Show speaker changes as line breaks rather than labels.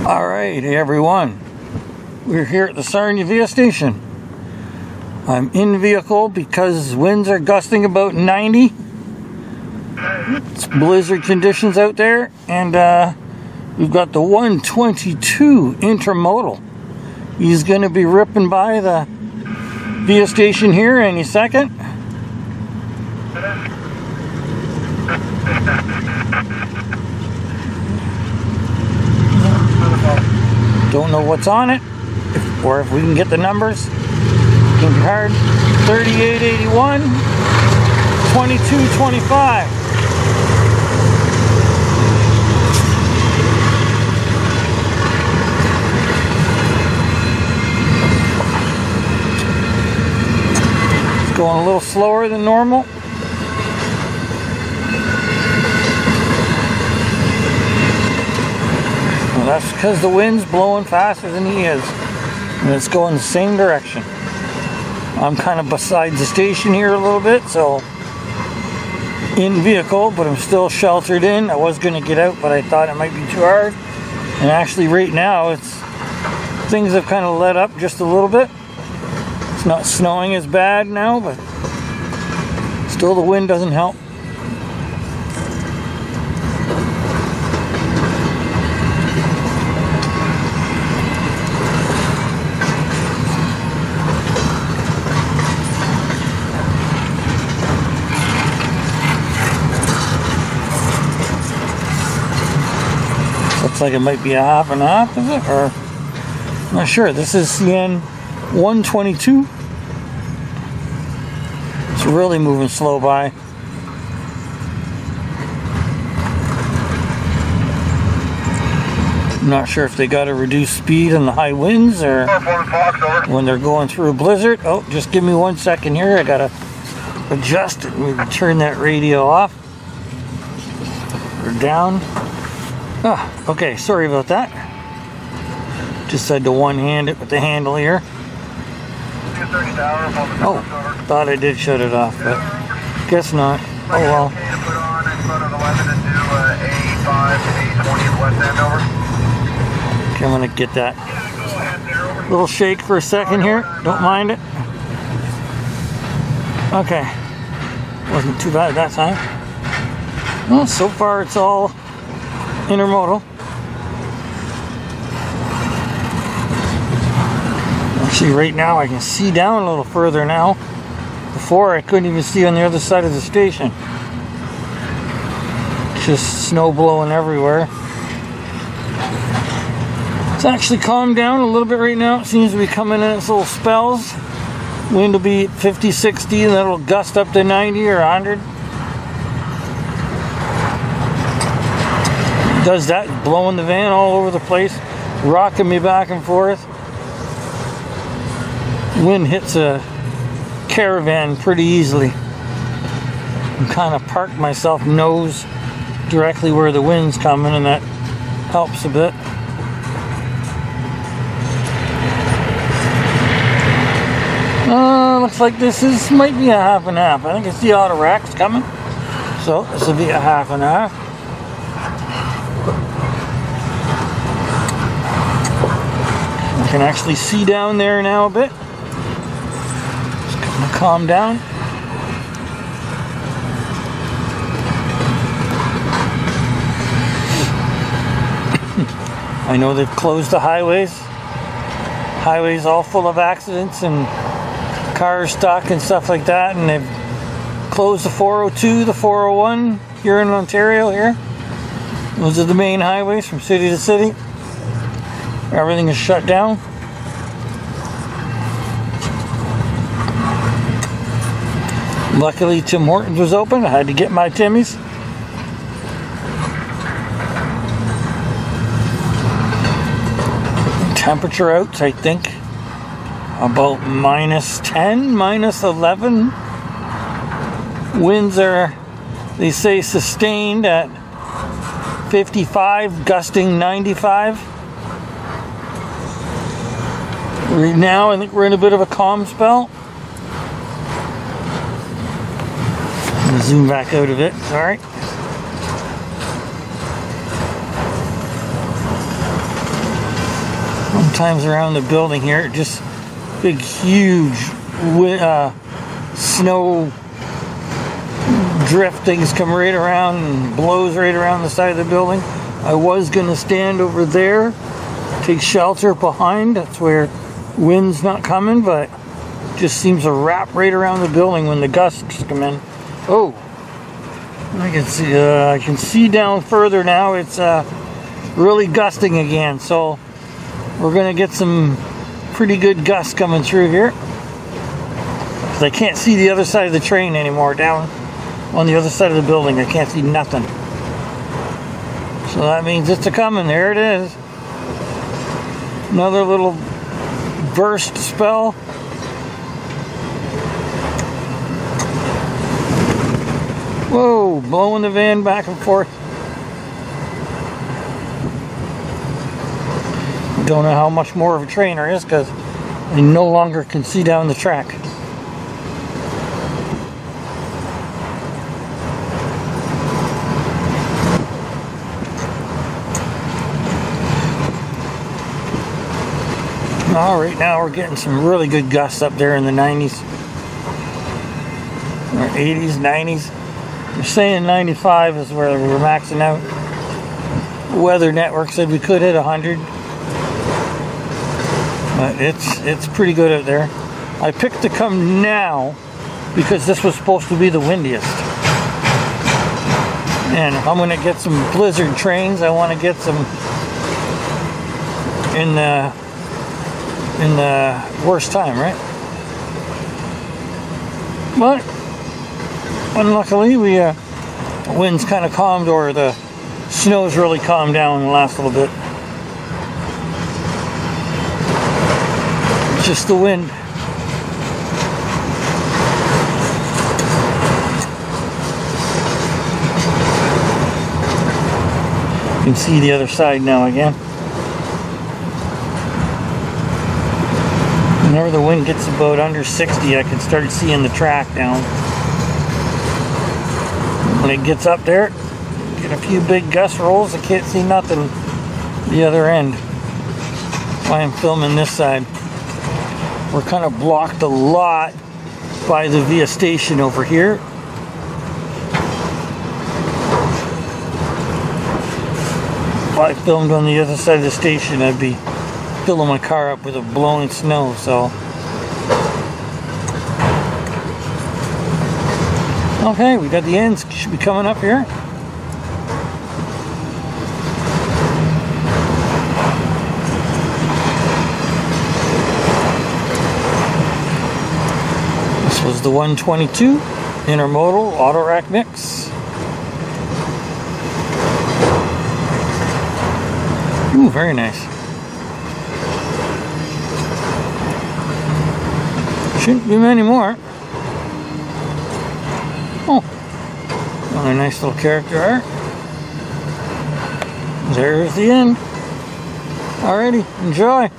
Alright, hey everyone. We're here at the Sarnia via station. I'm in vehicle because winds are gusting about 90. It's blizzard conditions out there, and we've got the 122 Intermodal. He's going to be ripping by the via station here any second. Don't know what's on it, or if we can get the numbers. Can be hard. 3881, 2225. It's going a little slower than normal. That's because the wind's blowing faster than he is, and it's going the same direction. I'm kind of beside the station here a little bit, so in vehicle, but I'm still sheltered in. I was going to get out, but I thought it might be too hard. And actually right now, things have kind of let up just a little bit. It's not snowing as bad now, but still the wind doesn't help. Looks like it might be a half and a half, is it? Or I'm not sure. This is CN 122. It's really moving slow by. I'm not sure if they got to reduce speed in the high winds or when they're going through a blizzard. Oh, just give me 1 second here. I gotta adjust it. Maybe turn that radio off or down. Ah, okay, sorry about that. Just had to one-hand it with the handle here. Oh, thought I did shut it off, but guess not. Oh well. Okay, I'm gonna get that little shake for a second here. Don't mind it. Okay, wasn't too bad that time. Well, so far it's all intermodal. Actually, right now I can see down a little further now. Before I couldn't even see on the other side of the station. It's just snow blowing everywhere. It's actually calmed down a little bit right now. It seems to be coming in its little spells. Wind will be 50, 60, and that'll gust up to 90 or 100. Does that, blowing the van all over the place, rocking me back and forth. Wind hits a caravan pretty easily. I'm kind of parked myself nose directly where the wind's coming, and that helps a bit. Looks like this might be a half and half. I think it's the Autoracks coming, so this will be a half and half. I can actually see down there now a bit. Just gonna calm down. I know they've closed the highways. Highways all full of accidents and cars stuck and stuff like that, and they've closed the 402, the 401 here in Ontario here. Those are the main highways from city to city. Everything is shut down. Luckily, Tim Hortons was open. I had to get my Timmy's. Temperature out, I think, about -10, -11. Winds are, they say, sustained at 55, gusting 95. Right now, I think we're in a bit of a calm spell. I'm gonna zoom back out of it, sorry. Sometimes around the building here, just big, huge snow drift things come right around and blows right around the side of the building. I was going to stand over there, take shelter behind. That's where wind's not coming, but just seems to wrap right around the building when the gusts come in. Oh, I can see down further now. It's really gusting again, so we're gonna get some pretty good gusts coming through here, because I can't see the other side of the train anymore. Down on the other side of the building, I can't see nothing. So that means it's a coming. There it is. Another little burst spell. Whoa, blowing the van back and forth. Don't know how much more of a train there is, because I no longer can see down the track. Right now we're getting some really good gusts up there in the 90s. Or 80s, 90s. They're saying 95 is where we're maxing out. The Weather Network said we could hit 100. But it's pretty good out there. I picked to come now because this was supposed to be the windiest. And if I'm going to get some blizzard trains, I want to get some in the worst time, right? But unluckily, the wind's kind of calmed, or the snow's really calmed down in the last little bit. It's just the wind. You can see the other side now again. Whenever the wind gets about under 60, I can start seeing the track down. When it gets up there, get a few big gust rolls, I can't see nothing the other end. That's why I'm filming this side. We're kind of blocked a lot by the Via station over here. If I filmed on the other side of the station, I'd be filling my car up with a blowing snow, so. Okay, we got the ends, should be coming up here. This was the 122 Intermodal Autorack mix. Ooh, very nice. Shouldn't be many more. Oh, another nice little character art. There's the end. Alrighty, enjoy.